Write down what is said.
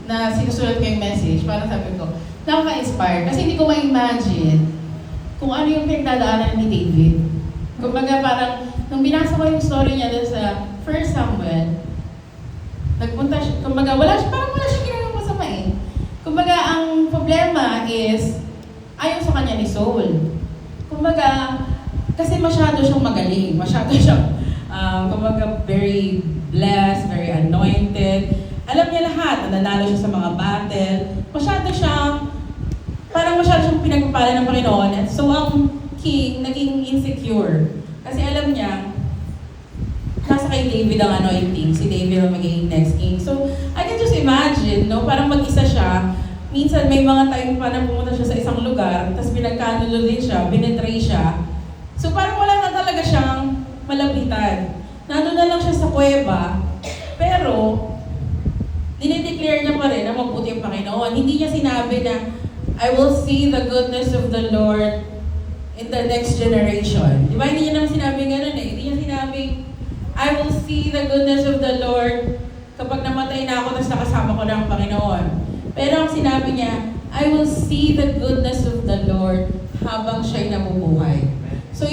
na sinusulat ko yung message, parang sabi ko, nakaka-inspire. Kasi hindi ko ma-imagine kung ano yung pinagdadaanan ni David. Kumbaga parang, nung binasa ko yung story niya doon sa 1 Samuel, nagpunta siya, kumbaga parang wala siya ginagawang masama eh. Kumbaga ang problema is, ayaw sa kanya ni Saul. Kumbaga, kasi masyado siyang magaling, masyado siyang, kumbaga very blessed, very anointed. Alam niya lahat, nananalo siya sa mga battle. Masyado siyang pinagpapala ng Panginoon. At so ang king naging insecure. Kasi alam niya, nasa kay David ang anointing. Si David ang magiging next king. So, I can just imagine, no? Parang mag-isa siya. Minsan may mga time pa na pumunta siya sa isang lugar, tapos pinagkanulo din siya, binetray siya. So parang wala na talaga siyang malapitan. Nandun na lang siya sa kuweba, pero dinideclare niya pa rin na mabuti ang Panginoon. Hindi niya sinabi na, I will see the goodness of the Lord in the next generation. Di ba? Hindi niya naman sinabi gano'n eh. Hindi niya sinabi, I will see the goodness of the Lord kapag namatay na ako tapos nakasama ko na ang Panginoon. Pero ang sinabi niya, I will see the goodness of the Lord habang siya'y nabubuhay. So